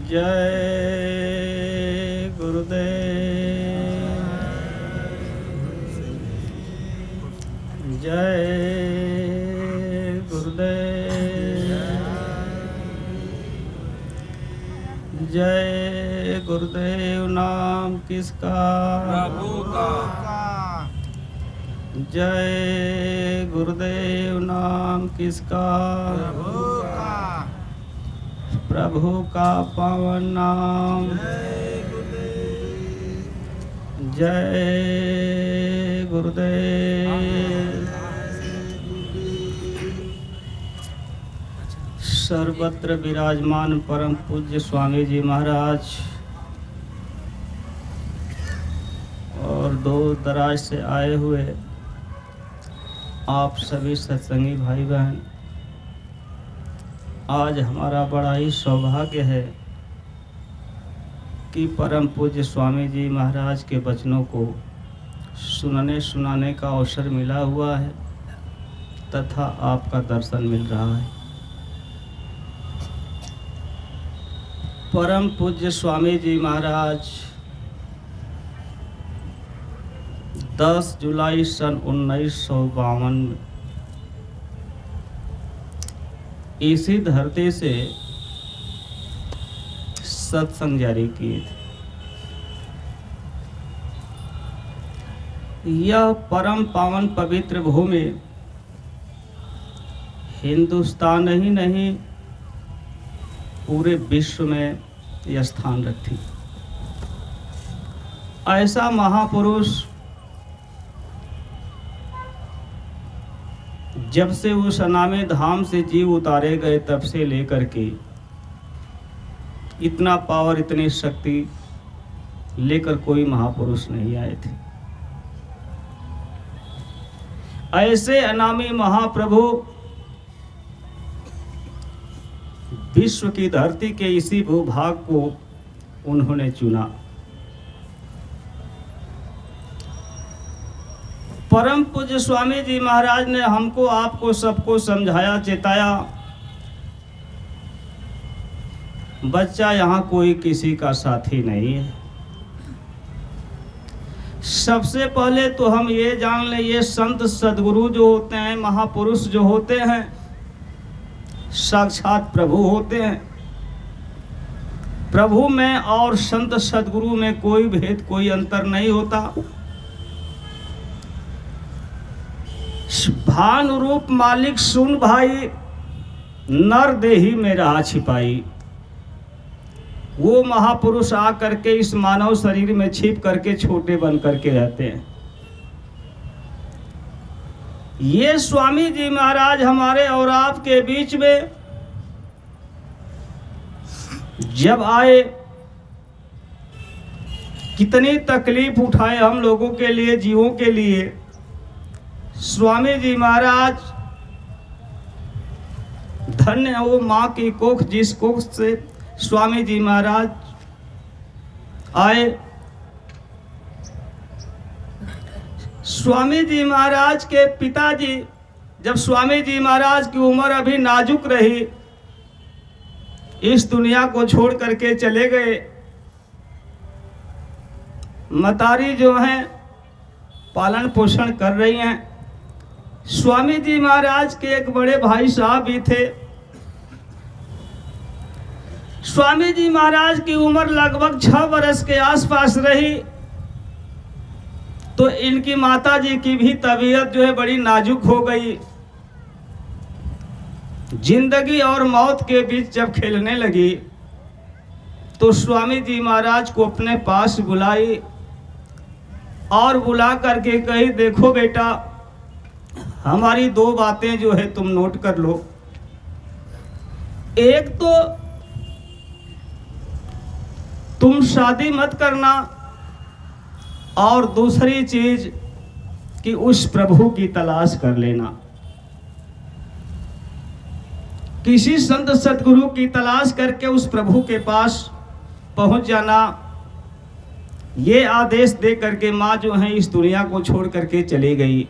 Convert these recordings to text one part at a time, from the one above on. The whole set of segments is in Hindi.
जय गुरुदेव, जय गुरुदेव, जय गुरुदेव। नाम किसका? प्रभु का। जय गुरुदेव। नाम किसका? प्रभु का। प्रभु का पावन नाम। जय गुरुदेव। सर्वत्र विराजमान परम पूज्य स्वामी जी महाराज और दूर दराज से आए हुए आप सभी सत्संगी भाई बहन, आज हमारा बड़ा ही सौभाग्य है कि परम पूज्य स्वामी जी महाराज के वचनों को सुनने सुनाने का अवसर मिला हुआ है तथा आपका दर्शन मिल रहा है। परम पूज्य स्वामी जी महाराज 10 जुलाई सन 1952 में इसी धरती से सत्संग जारी किए थे। यह परम पावन पवित्र भूमि हिंदुस्तान ही नहीं पूरे विश्व में यह स्थान रखती। ऐसा महापुरुष जब से उस अनामे धाम से जीव उतारे गए तब से लेकर के इतना पावर, इतनी शक्ति लेकर कोई महापुरुष नहीं आए थे। ऐसे अनामी महाप्रभु विश्व की धरती के इसी भूभाग को उन्होंने चुना। परम पूज्य स्वामी जी महाराज ने हमको, आपको, सबको समझाया, चेताया, बच्चा यहाँ कोई किसी का साथी नहीं है। सबसे पहले तो हम ये जान लें, ये संत सद्गुरु जो होते हैं, महापुरुष जो होते हैं, साक्षात प्रभु होते हैं। प्रभु में और संत सद्गुरु में कोई भेद, कोई अंतर नहीं होता। भानु रूप मालिक सुन भाई, नर देही में रहा छिपाई। वो महापुरुष आ करके इस मानव शरीर में छिप करके छोटे बन करके रहते हैं। ये स्वामी जी महाराज हमारे और आपके बीच में जब आए, कितनी तकलीफ उठाए हम लोगों के लिए, जीवों के लिए। स्वामी जी महाराज धन्य है वो माँ की कोख, जिस कोख से स्वामी जी महाराज आए। स्वामी जी महाराज के पिताजी, जब स्वामी जी महाराज की उम्र अभी नाजुक रही, इस दुनिया को छोड़ करके चले गए। मतारी जो हैं पालन पोषण कर रही हैं। स्वामी जी महाराज के एक बड़े भाई साहब भी थे। स्वामी जी महाराज की उम्र लगभग 6 वर्ष के आसपास रही तो इनकी माता जी की भी तबीयत जो है बड़ी नाजुक हो गई। जिंदगी और मौत के बीच जब खेलने लगी तो स्वामी जी महाराज को अपने पास बुलाई और बुला करके कही, देखो बेटा, हमारी 2 बातें जो है तुम नोट कर लो। एक तो तुम शादी मत करना, और दूसरी चीज कि उस प्रभु की तलाश कर लेना। किसी संत सतगुरु की तलाश करके उस प्रभु के पास पहुंच जाना। ये आदेश दे करके माँ जो है इस दुनिया को छोड़ करके चली गई।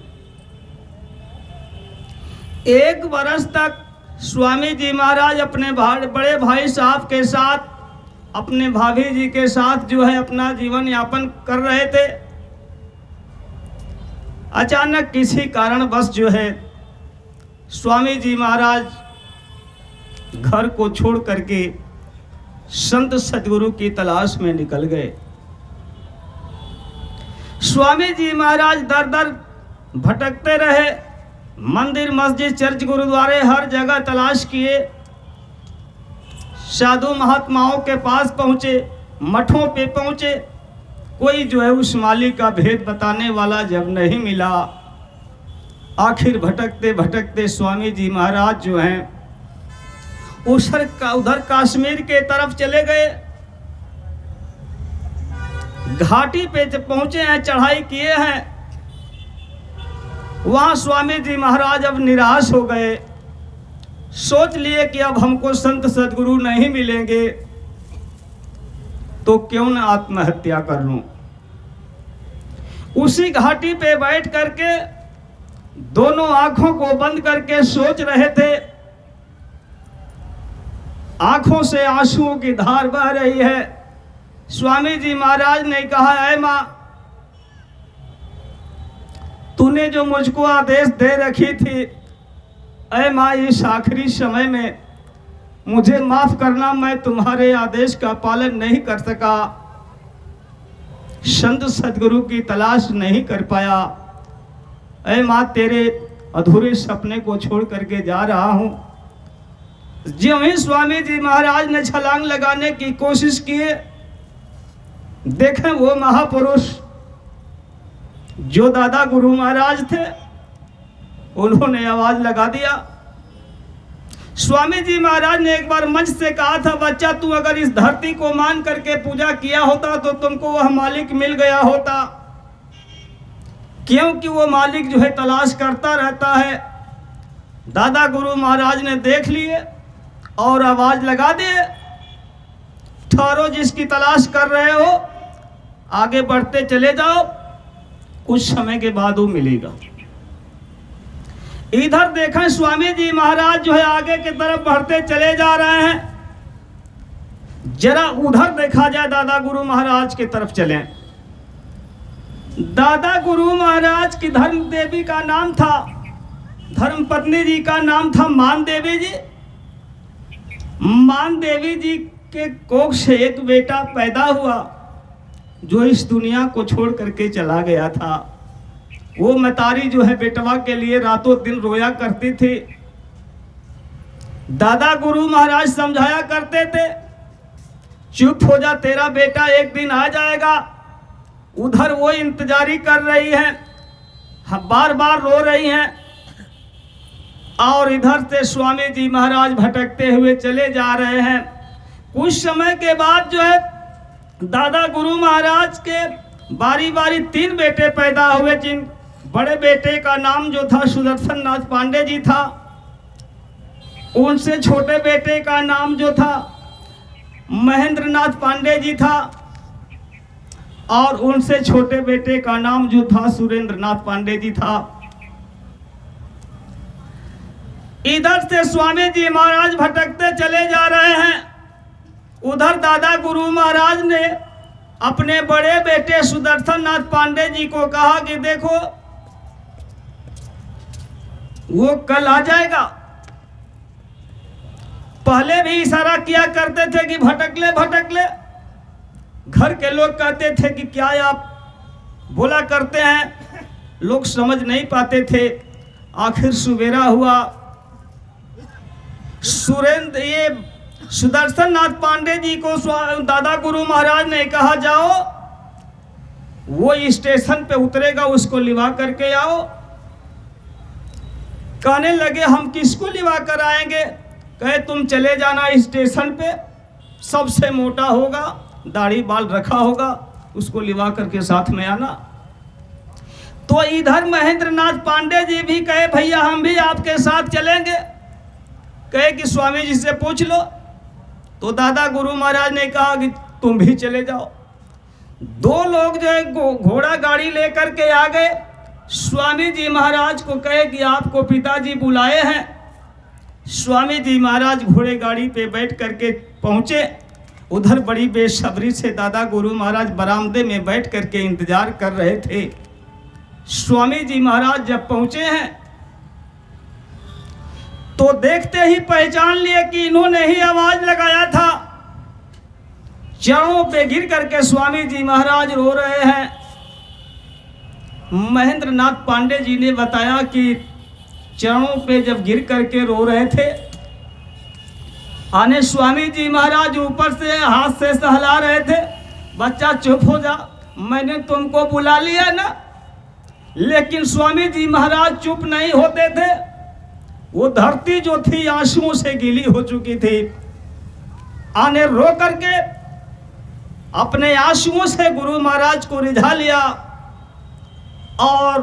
1 वर्ष तक स्वामी जी महाराज अपने बड़े भाई साहब के साथ अपने भाभी जी के साथ जो है अपना जीवन यापन कर रहे थे। अचानक किसी कारणवश जो है स्वामी जी महाराज घर को छोड़ करके संत सदगुरु की तलाश में निकल गए। स्वामी जी महाराज दर दर भटकते रहे, मंदिर मस्जिद चर्च गुरुद्वारे हर जगह तलाश किए, साधु महात्माओं के पास पहुंचे, मठों पे पहुंचे, कोई जो है उस मालिक का भेद बताने वाला जब नहीं मिला, आखिर भटकते भटकते स्वामी जी महाराज जो हैं उधर कश्मीर के तरफ चले गए। घाटी पे जब पहुंचे हैं, चढ़ाई किए हैं, वहां स्वामी जी महाराज अब निराश हो गए। सोच लिए कि अब हमको संत सदगुरु नहीं मिलेंगे तो क्यों न आत्महत्या कर लूं। उसी घाटी पे बैठ करके दोनों आंखों को बंद करके सोच रहे थे। आंखों से आंसुओं की धार बह रही है। स्वामी जी महाराज ने कहा, ऐ मां, तूने जो मुझको आदेश दे रखी थी, ऐ मां, इस आखिरी समय में मुझे माफ करना, मैं तुम्हारे आदेश का पालन नहीं कर सका, संत सदगुरु की तलाश नहीं कर पाया। ऐ मां, तेरे अधूरे सपने को छोड़ करके जा रहा हूं। ज्यों ही स्वामी जी महाराज ने छलांग लगाने की कोशिश किए, देखें वो महापुरुष जो दादा गुरु महाराज थे, उन्होंने आवाज लगा दिया। स्वामी जी महाराज ने एक बार मंच से कहा था, बच्चा, तू अगर इस धरती को मान करके पूजा किया होता तो तुमको वह मालिक मिल गया होता, क्योंकि वो मालिक जो है तलाश करता रहता है। दादा गुरु महाराज ने देख लिए और आवाज लगा दिए, ठहरो, जिसकी तलाश कर रहे हो आगे बढ़ते चले जाओ, कुछ समय के बाद वो मिलेगा। इधर देखें स्वामी जी महाराज जो है आगे की तरफ बढ़ते चले जा रहे हैं। जरा उधर देखा जाए, दादा गुरु महाराज की तरफ चलें। दादा गुरु महाराज की धर्म देवी का नाम था, धर्म पत्नी जी का नाम था मान देवी जी। मान देवी जी के कोख से एक बेटा पैदा हुआ जो इस दुनिया को छोड़ करके चला गया था। वो मतारी जो है बेटवा के लिए रातों दिन रोया करती थी। दादा गुरु महाराज समझाया करते थे, चुप हो जा, तेरा बेटा एक दिन आ जाएगा। उधर वो इंतजारी कर रही है, बार बार रो रही हैं, और इधर से स्वामी जी महाराज भटकते हुए चले जा रहे हैं। कुछ समय के बाद जो है दादा गुरु महाराज के बारी बारी 3 बेटे पैदा हुए, जिन बड़े बेटे का नाम जो था सुदर्शन नाथ पांडे जी था, उनसे छोटे बेटे का नाम जो था महेंद्र नाथ पांडे जी था, और उनसे छोटे बेटे का नाम जो था सुरेंद्र नाथ पांडे जी था। इधर से स्वामी जी महाराज भटकते चले जा रहे हैं। उधर दादा गुरु महाराज ने अपने बड़े बेटे सुदर्शन नाथ पांडे जी को कहा कि देखो, वो कल आ जाएगा। पहले भी इशारा किया करते थे कि भटक ले भटक ले। घर के लोग कहते थे कि क्या आप बोला करते हैं, लोग समझ नहीं पाते थे। आखिर सुबेरा हुआ, ये सुदर्शन नाथ पांडे जी को दादा गुरु महाराज ने कहा, जाओ, वो स्टेशन पे उतरेगा, उसको लिवा करके आओ। कहने लगे, हम किसको लिवा कर आएंगे? कहे, तुम चले जाना स्टेशन पे, सबसे मोटा होगा, दाढ़ी बाल रखा होगा, उसको लिवा करके साथ में आना। तो इधर महेंद्र नाथ पांडे जी भी कहे, भैया हम भी आपके साथ चलेंगे। कहे कि स्वामी जी से पूछ लो। तो दादा गुरु महाराज ने कहा कि तुम भी चले जाओ। 2 लोग जो है घोड़ा गाड़ी लेकर के आ गए। स्वामी जी महाराज को कहे कि आपको पिताजी बुलाए हैं। स्वामी जी महाराज घोड़े गाड़ी पे बैठ करके पहुंचे। उधर बड़ी बेसब्री से दादा गुरु महाराज बरामदे में बैठ करके इंतजार कर रहे थे। स्वामी जी महाराज जब पहुंचे हैं तो देखते ही पहचान लिए कि इन्होंने ही आवाज लगाया था। चरणों पे गिर करके स्वामी जी महाराज रो रहे हैं। महेंद्र नाथ पांडे जी ने बताया कि चरणों पे जब गिर करके रो रहे थे, आने स्वामी जी महाराज ऊपर से हाथ से सहला रहे थे, बच्चा चुप हो जा, मैंने तुमको बुला लिया ना। लेकिन स्वामी जी महाराज चुप नहीं होते थे। वो धरती जो थी आंसुओं से गीली हो चुकी थी। आने रो करके अपने आंसुओं से गुरु महाराज को रिझा लिया और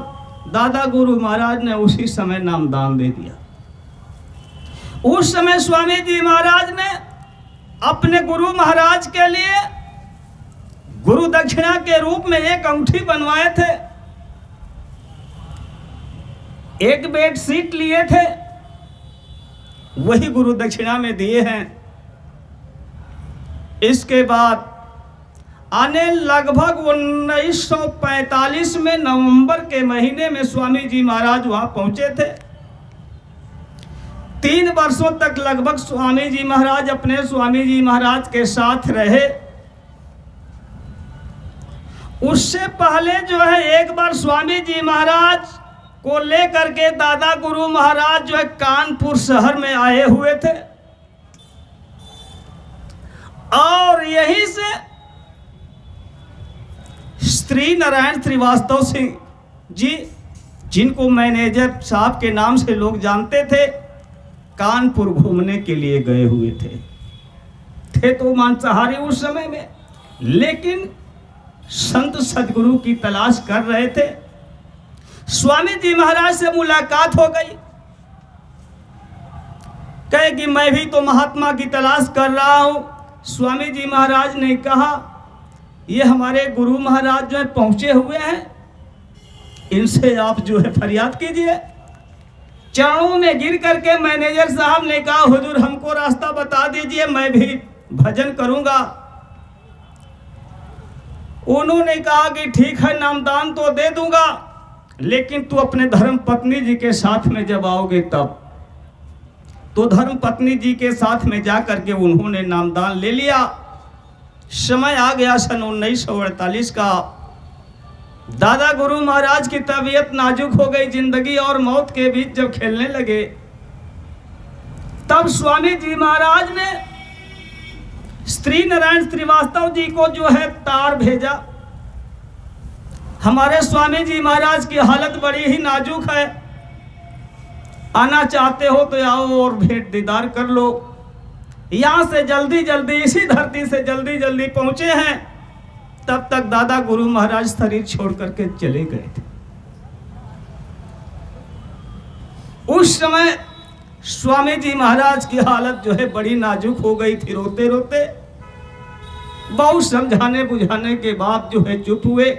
दादा गुरु महाराज ने उसी समय नामदान दे दिया। उस समय स्वामी जी महाराज ने अपने गुरु महाराज के लिए गुरु दक्षिणा के रूप में एक अंगूठी बनवाए थे, एक बेड शीट लिए थे, वही गुरु दक्षिणा में दिए हैं। इसके बाद आने लगभग 1945 में नवंबर के महीने में स्वामी जी महाराज वहां पहुंचे थे। 3 वर्षों तक लगभग स्वामी जी महाराज अपने स्वामी जी महाराज के साथ रहे। उससे पहले जो है एक बार स्वामी जी महाराज को लेकर के दादा गुरु महाराज जो है कानपुर शहर में आए हुए थे और यहीं से श्री नारायण श्रीवास्तव सिंह जी, जिनको मैनेजर साहब के नाम से लोग जानते थे, कानपुर घूमने के लिए गए हुए थे तो मांसाहारी उस समय में, लेकिन संत सदगुरु की तलाश कर रहे थे। स्वामी जी महाराज से मुलाकात हो गई। कहे कि मैं भी तो महात्मा की तलाश कर रहा हूं। स्वामी जी महाराज ने कहा, ये हमारे गुरु महाराज जो है पहुंचे हुए हैं, इनसे आप जो है फरियाद कीजिए। चरणों में गिर करके मैनेजर साहब ने कहा, हुजूर हमको रास्ता बता दीजिए, मैं भी भजन करूंगा। उन्होंने कहा कि ठीक है, नामदान तो दे दूंगा, लेकिन तू अपने धर्म पत्नी जी के साथ में जब आओगे तब। तो धर्म पत्नी जी के साथ में जा करके उन्होंने नामदान ले लिया। समय आ गया सन 1948 का। दादा गुरु महाराज की तबीयत नाजुक हो गई। जिंदगी और मौत के बीच जब खेलने लगे, तब स्वामी जी महाराज ने श्री नारायण श्रीवास्तव जी को जो है तार भेजा। हमारे स्वामी जी महाराज की हालत बड़ी ही नाजुक है, आना चाहते हो तो आओ और भेंट दीदार कर लो। यहाँ से जल्दी जल्दी, इसी धरती से जल्दी जल्दी पहुंचे हैं। तब तक दादा गुरु महाराज शरीर छोड़ करके चले गए थे। उस समय स्वामी जी महाराज की हालत जो है बड़ी नाजुक हो गई थी। रोते रोते बहुत समझाने बुझाने के बाद जो है चुप हुए।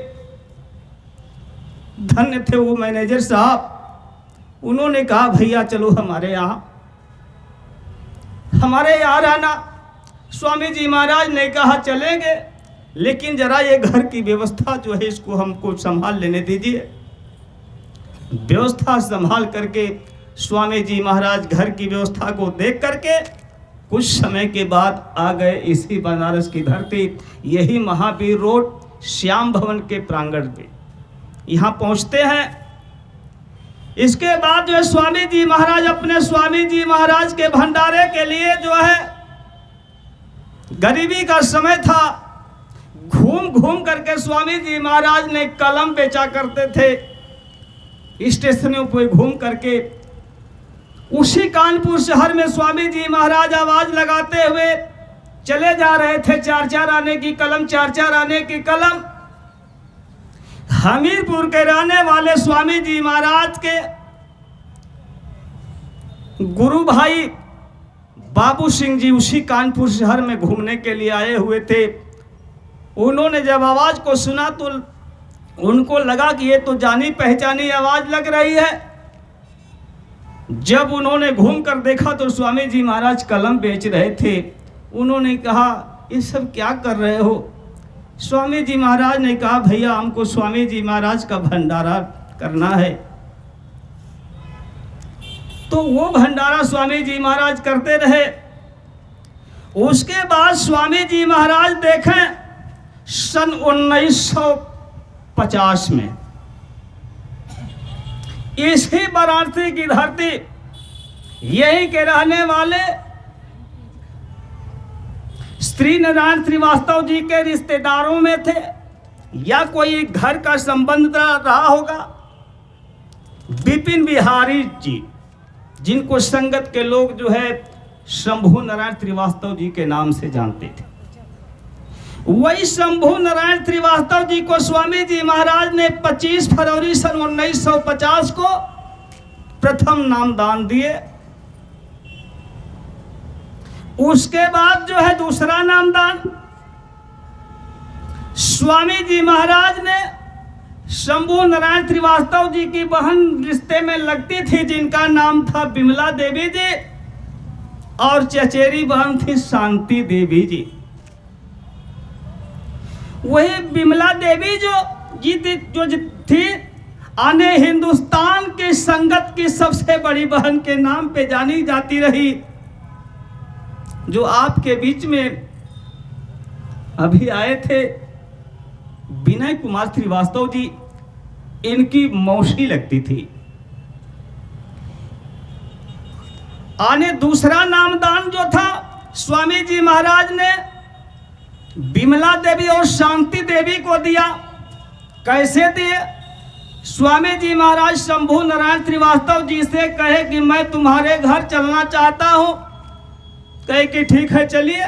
धन्य थे वो मैनेजर साहब। उन्होंने कहा, भैया चलो हमारे यहाँ रहना। स्वामी जी महाराज ने कहा, चलेंगे, लेकिन जरा ये घर की व्यवस्था जो है इसको हमको संभाल लेने दीजिए। व्यवस्था संभाल करके स्वामी जी महाराज घर की व्यवस्था को देख करके कुछ समय के बाद आ गए इसी बनारस की धरती, यही महावीर रोड श्याम भवन के प्रांगण पे। यहाँ पहुँचते हैं। इसके बाद जो है स्वामी जी महाराज अपने स्वामी जी महाराज के भंडारे के लिए जो है, गरीबी का समय था, घूम घूम करके स्वामी जी महाराज ने कलम बेचा करते थे। स्टेशनों पर घूम करके उसी कानपुर शहर में स्वामी जी महाराज आवाज लगाते हुए चले जा रहे थे। 4-4 आने की कलम, 4-4 आने की कलम। हमीरपुर के रहने वाले स्वामी जी महाराज के गुरु भाई बाबू सिंह जी उसी कानपुर शहर में घूमने के लिए आए हुए थे। उन्होंने जब आवाज को सुना तो उनको लगा कि ये तो जानी पहचानी आवाज लग रही है। जब उन्होंने घूम कर देखा तो स्वामी जी महाराज कलम बेच रहे थे। उन्होंने कहा, ये सब क्या कर रहे हो? स्वामी जी महाराज ने कहा, भैया हमको स्वामी जी महाराज का भंडारा करना है। तो वो भंडारा स्वामी जी महाराज करते रहे। उसके बाद स्वामी जी महाराज देखें सन 1950 में इसी वाराणसी की धरती, यहीं के रहने वाले श्री नारायण श्रीवास्तव जी के रिश्तेदारों में थे या कोई घर का संबंध रहा होगा, विपिन बिहारी जी, जिनको संगत के लोग जो है शंभू नारायण श्रीवास्तव जी के नाम से जानते थे। वही शंभू नारायण श्रीवास्तव जी को स्वामी जी महाराज ने 25 फरवरी सन 1950 को प्रथम नामदान दिए। उसके बाद जो है दूसरा नामदान स्वामी जी महाराज ने शंभू नारायण श्रीवास्तव जी की बहन रिश्ते में लगती थी, जिनका नाम था बिमला देवी जी, और चचेरी बहन थी शांति देवी जी। वही बिमला देवी जो थी आने हिंदुस्तान की संगत की सबसे बड़ी बहन के नाम पे जानी जाती रही। जो आपके बीच में अभी आए थे विनय कुमार श्रीवास्तव जी, इनकी मौसी लगती थी। आने दूसरा नामदान जो था स्वामी जी महाराज ने बिमला देवी और शांति देवी को दिया। कैसे दिए? स्वामी जी महाराज शंभू नारायण श्रीवास्तव जी से कहे कि मैं तुम्हारे घर चलना चाहता हूं। कहे कि ठीक है चलिए।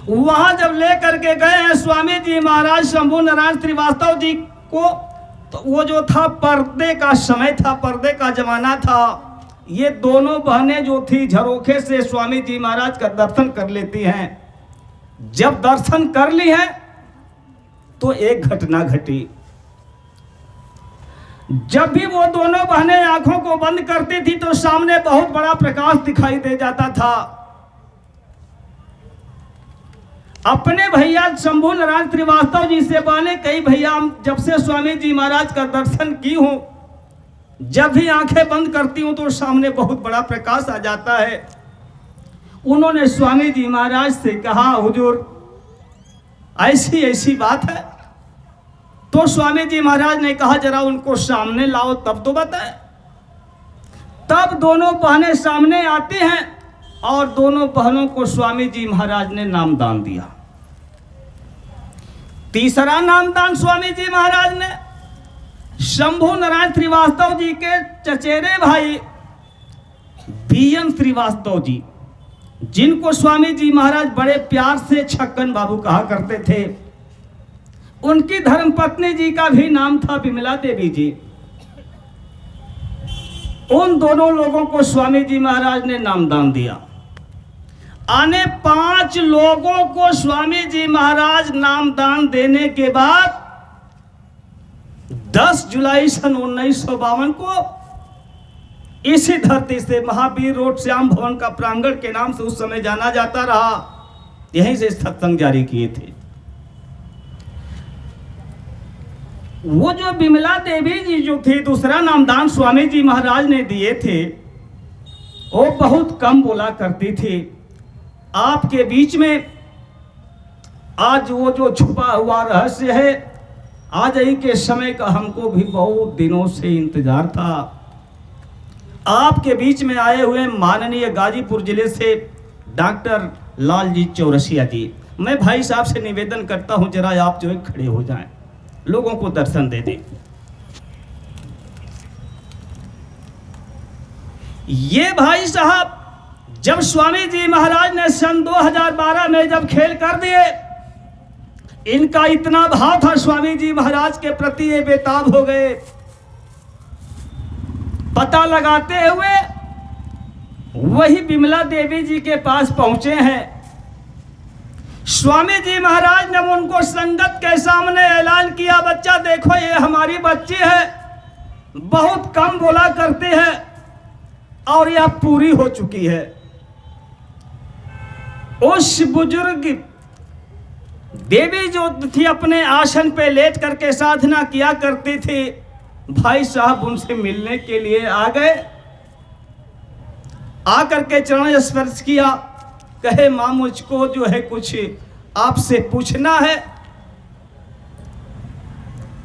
वहां जब लेकर के गए हैं स्वामी जी महाराज शंभू नारायण श्रीवास्तव जी को, तो वो जो था पर्दे का समय था, पर्दे का जमाना था। ये दोनों बहनें जो थी झरोखे से स्वामी जी महाराज का दर्शन कर लेती हैं। जब दर्शन कर ली है तो एक घटना घटी। जब भी वो दोनों बहनें आंखों को बंद करती थी तो सामने बहुत बड़ा प्रकाश दिखाई दे जाता था। अपने भैया शंभू नारायण श्रीवास्तव जी से बोले, कई भैया जब से स्वामी जी महाराज का दर्शन की हूं, जब भी आंखें बंद करती हूं तो सामने बहुत बड़ा प्रकाश आ जाता है। उन्होंने स्वामी जी महाराज से कहा, हुजूर ऐसी ऐसी बात है। तो स्वामी जी महाराज ने कहा, जरा उनको सामने लाओ तब तो बताए। तब दोनों बहनें सामने आती हैं और दोनों बहनों को स्वामी जी महाराज ने नामदान दिया। तीसरा नामदान स्वामी जी महाराज ने शंभू नारायण श्रीवास्तव जी के चचेरे भाई बीएन श्रीवास्तव जी, जिनको स्वामी जी महाराज बड़े प्यार से छक्कन बाबू कहा करते थे, उनकी धर्मपत्नी जी का भी नाम था बिमला देवी जी। उन दोनों लोगों को स्वामी जी महाराज ने नामदान दिया। आने 5 लोगों को स्वामी जी महाराज नामदान देने के बाद 10 जुलाई सन 1952 को इसी धरती से महावीर रोड श्याम भवन का प्रांगण के नाम से उस समय जाना जाता रहा, यहीं से सत्संग जारी किए थे। वो जो बिमला देवी जी जो थी, दूसरा नामदान स्वामी जी महाराज ने दिए थे, वो बहुत कम बोला करती थी। आपके बीच में आज वो जो छुपा हुआ रहस्य है, आज ही के समय का हमको भी बहुत दिनों से इंतजार था। आपके बीच में आए हुए माननीय गाजीपुर जिले से डॉक्टर लालजी चौरसिया जी, मैं भाई साहब से निवेदन करता हूं, जरा आप जो है खड़े हो जाएं, लोगों को दर्शन दे दें। ये भाई साहब जब स्वामी जी महाराज ने सन 2012 में जब खेल कर दिए, इनका इतना भाव था स्वामी जी महाराज के प्रति, ये बेताब हो गए। पता लगाते हुए वही बिमला देवी जी के पास पहुंचे हैं। स्वामी जी महाराज ने उनको संगत के सामने ऐलान किया, बच्चा देखो ये हमारी बच्ची है, बहुत कम बोला करते हैं और यह पूरी हो चुकी है। उस बुजुर्ग देवी जो थी अपने आसन पे लेट करके साधना किया करती थी। भाई साहब उनसे मिलने के लिए आ गए, आकर के चरण स्पर्श किया, कहे मां मुझको जो है कुछ आपसे पूछना है।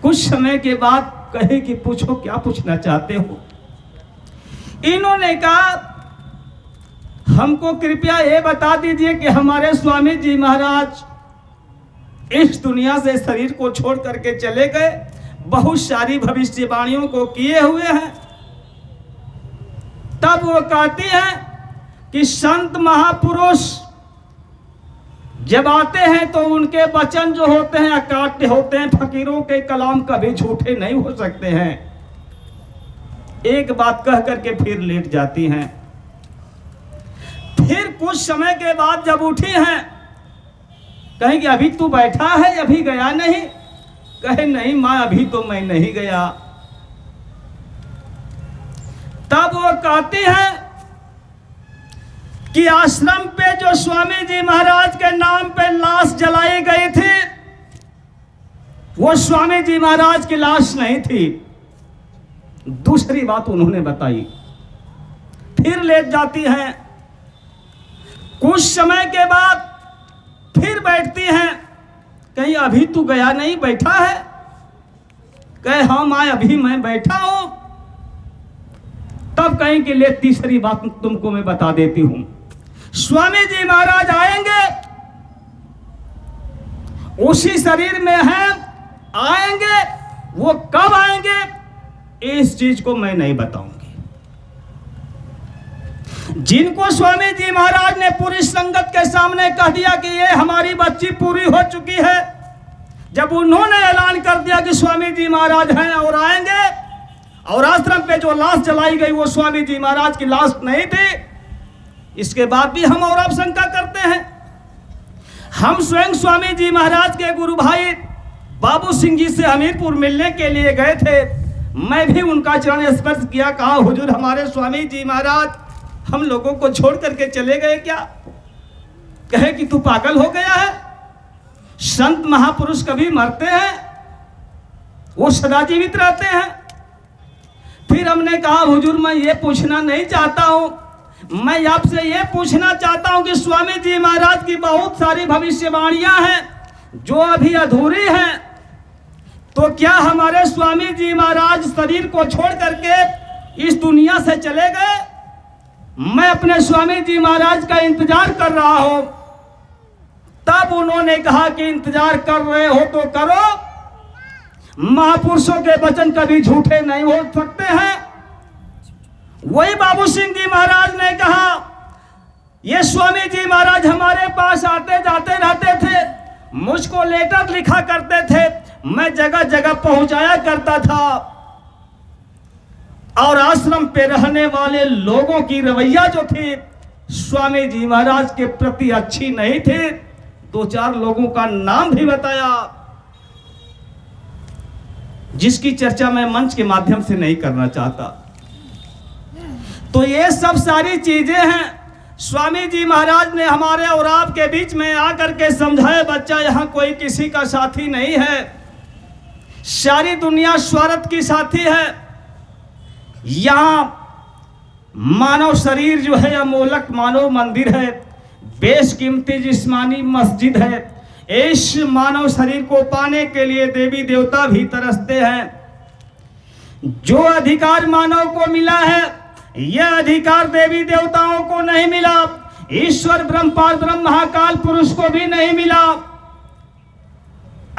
कुछ समय के बाद कहे कि पूछो, क्या पूछना चाहते हो। इन्होंने कहा हमको कृपया ये बता दीजिए कि हमारे स्वामी जी महाराज इस दुनिया से शरीर को छोड़ करके चले गए, बहुत सारी भविष्यवाणियों को किए हुए हैं। तब वो कहती हैं कि संत महापुरुष जब आते हैं तो उनके वचन जो होते हैं अकाट्य होते हैं, फकीरों के कलाम कभी झूठे नहीं हो सकते हैं। एक बात कह करके फिर लेट जाती हैं। फिर कुछ समय के बाद जब उठी हैं, कहें कि अभी तू बैठा है, अभी गया नहीं। कहे नहीं मां, अभी तो मैं नहीं गया। तब वो कहती हैं कि आश्रम पे जो स्वामी जी महाराज के नाम पे लाश जलाई गई थी, वो स्वामी जी महाराज की लाश नहीं थी। दूसरी बात उन्होंने बताई। फिर लेट जाती हैं। कुछ समय के बाद फिर बैठती हैं, कहीं अभी तू गया नहीं, बैठा है। कहे हाँ मां, अभी मैं बैठा हूं। तब कहीं के लिए तीसरी बात तुमको मैं बता देती हूं। स्वामी जी महाराज आएंगे, उसी शरीर में हैं, आएंगे। वो कब आएंगे इस चीज को मैं नहीं बताऊंगी। जिनको स्वामी जी महाराज ने पूरी संगत के सामने कह दिया कि ये हमारी बच्ची पूरी हो चुकी है, जब उन्होंने ऐलान कर दिया कि स्वामी जी महाराज हैं और आएंगे, और आश्रम पे जो लाश जलाई गई वो स्वामी जी महाराज की लाश नहीं थी, इसके बाद भी हम और आप शंका करते हैं। हम स्वयं स्वामी जी महाराज के गुरु भाई बाबू सिंह जी से हमीरपुर मिलने के लिए गए थे। मैं भी उनका चरण स्पर्श किया, कहा हुजूर हमारे स्वामी जी महाराज हम लोगों को छोड़ करके चले गए क्या। कहे कि तू पागल हो गया है, संत महापुरुष कभी मरते हैं, वो सदा जीवित रहते हैं। फिर हमने कहा हुजूर मैं ये पूछना नहीं चाहता हूं, मैं आपसे ये पूछना चाहता हूं कि स्वामी जी महाराज की बहुत सारी भविष्यवाणियां हैं जो अभी अधूरी हैं, तो क्या हमारे स्वामी जी महाराज शरीर को छोड़ करके इस दुनिया से चले गए। मैं अपने स्वामी जी महाराज का इंतजार कर रहा हूं। तब उन्होंने कहा कि इंतजार कर रहे हो तो करो, महापुरुषों के वचन कभी झूठे नहीं हो सकते हैं। वही बाबू सिंह जी महाराज ने कहा, ये स्वामी जी महाराज हमारे पास आते जाते रहते थे, मुझको लेटर लिखा करते थे, मैं जगह जगह पहुंचाया करता था, और आश्रम पे रहने वाले लोगों की रवैया जो थी स्वामी जी महाराज के प्रति अच्छी नहीं थी। दो चार लोगों का नाम भी बताया, जिसकी चर्चा मैं मंच के माध्यम से नहीं करना चाहता। तो ये सब सारी चीजें हैं। स्वामी जी महाराज ने हमारे और आपके बीच में आकर के समझाया, बच्चा यहाँ कोई किसी का साथी नहीं है, सारी दुनिया स्वार्थ की साथी है। यहाँ मानव शरीर जो है अमोलक मानव मंदिर है, बेशकीमती जिस्मानी मस्जिद है। इस मानव शरीर को पाने के लिए देवी देवता भी तरसते हैं। जो अधिकार मानव को मिला है, यह अधिकार देवी देवताओं को नहीं मिला, ईश्वर ब्रह्म पार ब्रह्म महाकाल पुरुष को भी नहीं मिला।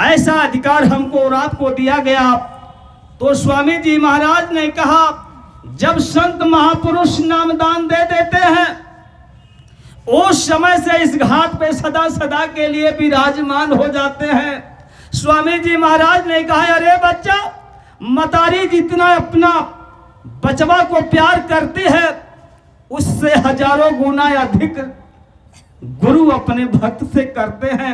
ऐसा अधिकार हमको और आपको दिया गया। तो स्वामी जी महाराज ने कहा, जब संत महापुरुष नामदान दे देते हैं, उस समय से इस घाट पे सदा सदा के लिए विराजमान हो जाते हैं। स्वामी जी महाराज ने कहा, अरे बच्चा, मतारी जितना अपना बचवा को प्यार करती है, उससे हजारों गुना अधिक गुरु अपने भक्त से करते हैं।